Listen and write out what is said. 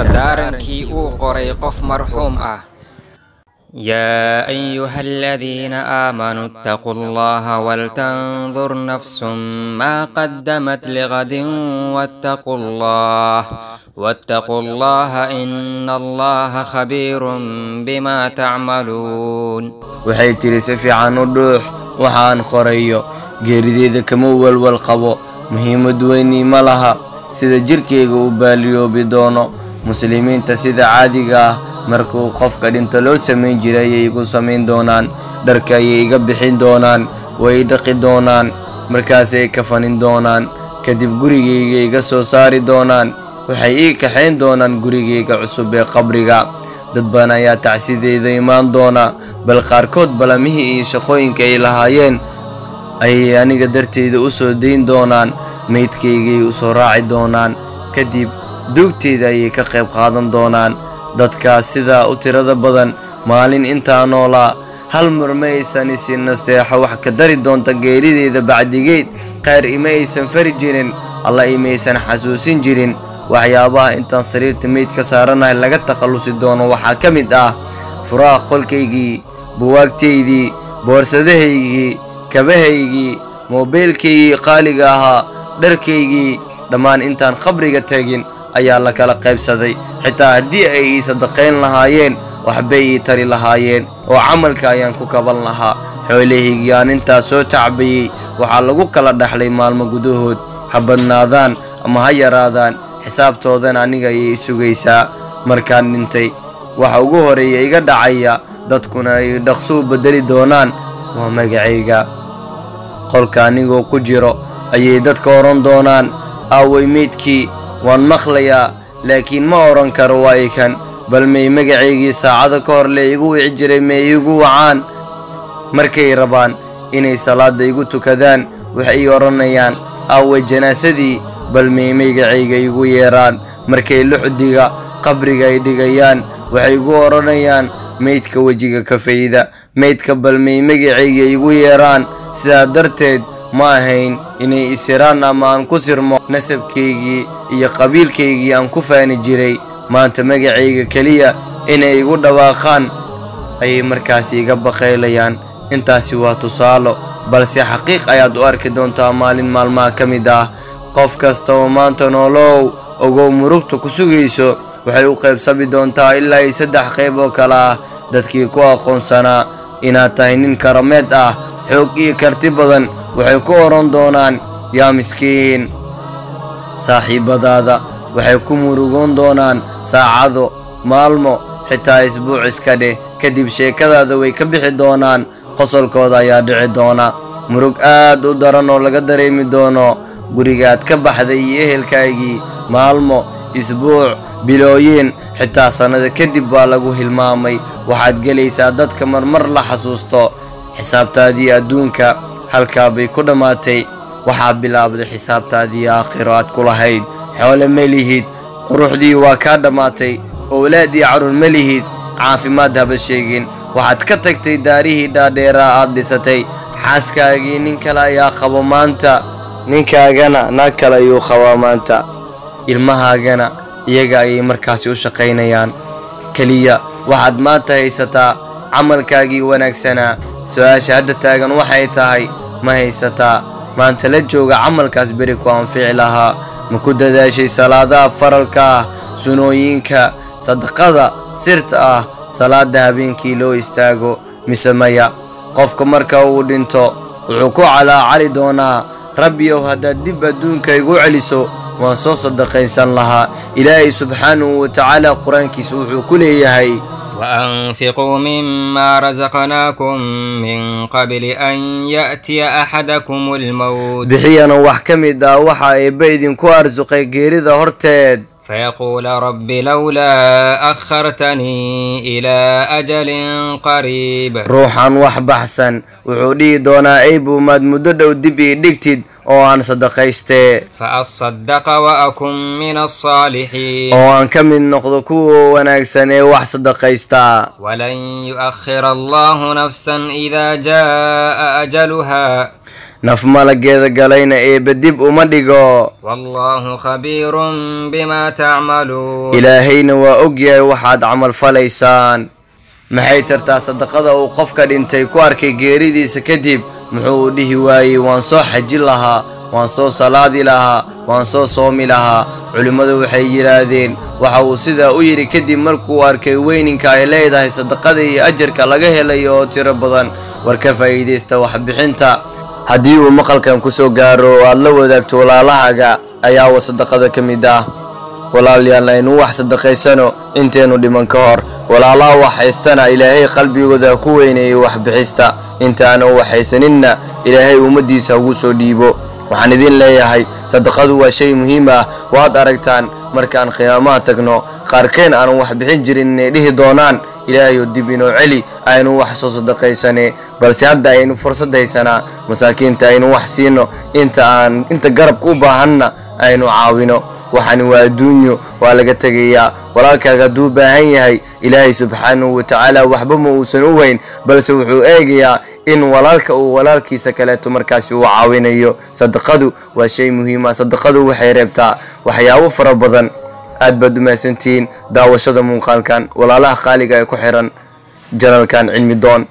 دردارنكي او قري قف مرحوم يا أيها الذين آمنوا اتقوا الله ولتنظر نفس ما قدمت لغد واتقوا الله إن الله خبير بما تعملون. waxay tiri si fiican u dhuux waxaan qorayo geerideeda kama walwalqabo muhiimad weyni ma laha sida jirkeyga u baaliyoobi doono muslimiinta sida caadiga ah markuu qofka dhinto loo sameyn jiray ay igu sameyn doonaan dharka ay iga bixin doonaan way dhaqi doonaan markaas ay kafanin doonaan kadib gurigeyga iga soo saari doonaan waxay ii kaxayn doonaan gurigeyga cusub ee qabriga dad badan ayaa tacsideeda imaan doona bal qaarkood balamihii iyo shaqooyinka ay lahaayeen ayay aniga darteeda u soo dayn doonaan meydkaygay u soo raaci doonaan kadib duugteeda ayay ka qayb qaadan doonaan dadkaas sidaa u tirada badan maalin intaa noolaa hal mar ma aysan isin nasteexo wax ka dari doonta geerideeda bacdigeed khayr ima aysan fari jirin alla imaysan xasuusin jirin waxyaabaha intaan sariirta meyd ka saaranahay laga takhalusi doono waxaa ka mid ah furaaq qolkaygii buwaagtaydii boorsadahaygii kabahaygii moobeelkaygii qaaliga ahaa dharkaygii dhammaan intaan qabriga tagin ayaa la kala qaybsaday xitaa haddii ay ii sadaqayn lahaayeen waxbay ii tari lahaayeen oo camalka ayaan ku kaban lahaa xoolahaygii aan intaas soo tacbayey waxaa lagu kala dhaxlay maalmo gudahood ha badnaadaan ama ha yaraadaan xisaabtoodan aniga ayay sugaysaa markaan dhintay waxa ugu horeeya iga dhacaya dadkuna ay dhaqso u bedeli doonaan waa magacayga qolka anigoo ku jiro ayay dadka oran doonaan aaway meydkii waan maqlayaa laakiin ma oran karo waa kan bal may magacaygii saacada ka hor le igu wici jiray may igu wacaan markay rabaan inay salaada igu tukadaan waxay oranayaan aaway janaasadii bal may magacayga igu yeeraan markay luxdiga qabriga ay dhigayaan waxay igu oranayaan meydka wajiga ka fayda meydka bal may magacayga igu yeeraan sidaa darteed ma ahayn inay isiraan ama aan ku sirmo nasabkaygii iyo qabiilkaygii aan ku faani jiray maanta magacayga kaliya inay igu dhawaaqaan ayay markaas iga baqaylayaan intaasi waa tusaalo balse xaqiiq ayaad u arki doontaa maalin maalmaha ka mid ah qof kasta oo maanta noolow ogow murugta ku sugayso waxay u qaybsami doontaa ilaa 3 qayb oo kala ah dadkii ku aqoonsanaa inaad tahay nin karameed ah xoog iyo karti badan waxay ku oran doonaan yaa miskiin saaxiibadaada waxay ku murugoon doonaan saacado maalmo xitaa isbuuc iska dheh kadib sheekadaada way ka bixi doonaan qosolkooda ayaa dhici doona murug aad u daran oo laga dareemi doono gurigaad ka baxday iyo ehelkaagii maalmo isbuuc bilooyin xitaa sanado kadib baa lagu hilmaamay waxaad gelaysaa dadka marmar la xasuusto xisaabtaadii adduunka halkaa bay ku dhammaatay waxaa bilaabday xisaabtaadii aakhiro aad ku lahayd xoole ma lihid quruxdii waa kaa dhammaatay owlaadii carruur ma lihid caafimaad haba sheegin waxaad ka tagtay daarihii dhaadheeraa aad dhisatay xaaskaagii nin kale ayaa qabo maanta ninkaagana naag kale ayuu qabaa maanta ilmahaagana iyaga ayay markaasi u shaqaynayaan kaliya waxaad maanta haysataa camalkaagii wanaagsanaa su-aasha hadda taagan waxay tahay ma haysataa maanta la jooga camalkaas beri ku anfici lahaa ma ku dadaashay salaadaha faralka ah sunooyinka sadaqada sirta ah salaada habeenkii loo istaago mise maya qofka marka uu dhinto wuxuu ku calaacali doonaa rabbiyow haddaad dib adduunka igu celiso waan soo sadaqaysan lahaa ilaahay subxaanahu wa tacaala qur-aankiisa wuxuu ku leeyahay وأنفقوا مما رزقناكم من قبل أن يأتي أحدكم الموت بحيانا وحكمدا وحا إبايدين كو أرزقي جيريدا هرتاد فيقول رب لولا أخرتني إلى أجل قريب روحا وحبحسن وعودي دونا أيبو ماد مدد ودبي ديكتد oo aan sadaqaystee فأصدق وأكن من الصالحين oo aan ka mid noqdo kuwa wanaagsan ee wax sadaqaysta ولن يؤخر الله نفسا إذا جاء أجلها naf malageeda galayna eebba dib uma dhigo والله خبير بما تعملون ilaahayna waa ogyahay waxaad camal falaysaan maxay tartaa sadaqada uu qofka dhintay ku arkay geeridiisa kadib muxuu dhihi waayey waan soo xajin lahaa waan soo salaadi lahaa waan soo soomi lahaa culimadu waxay yiraahdeen waxa uu sidaa u yiri kadib markuu arkay weyninka ay leedahay sadaqada iyo ajarka laga helayo oo tiro badan war ka faa'iideysta wax bixinta haddii uu maqalkan ku soo gaaro oo aad la wadaagto walaalahaaga ayaa sadaqada ka mid ah walaalayaal aynu wax sadaqaysano inteenu dhiman ka hor walaalaha wax haystana ilaahay qalbigooda ku weyneeyay wax bixista intaana wax haysaninna ilaahay ummadiisa ugu soo dhiibo waxaan idin leeyahay sadaqadu waa shay muhiim ah waad aragtaan markaan qiyaamaha tagno qaarkeen aan wax bixin jirin inay dhihi doonaan ilaahay dib inoo celi aynu wax soo sadaqaysane balse hadda aynu fursad haysanaa masaakiinta aynu wax siino inta garabka u baahanna aynu caawino waxaan waa adduunyo waa laga tagayaa walaalkaaga hadduu baahan yahay ilaahay subxaanahu wa tacaala waxba ma uusan u weyn balse wuxuu eegayaa in walaalka uu walaalkiisa kaleeto markaasi uu caawinayo sadaqadu waa shay muhiim ah sadaqadu waxay reebtaa waxyaabo fara badan aad baad u mahadsantihiin daawashada muuqaalkan walaalaha qaaliga ee ku xiran janalkan cilmi doon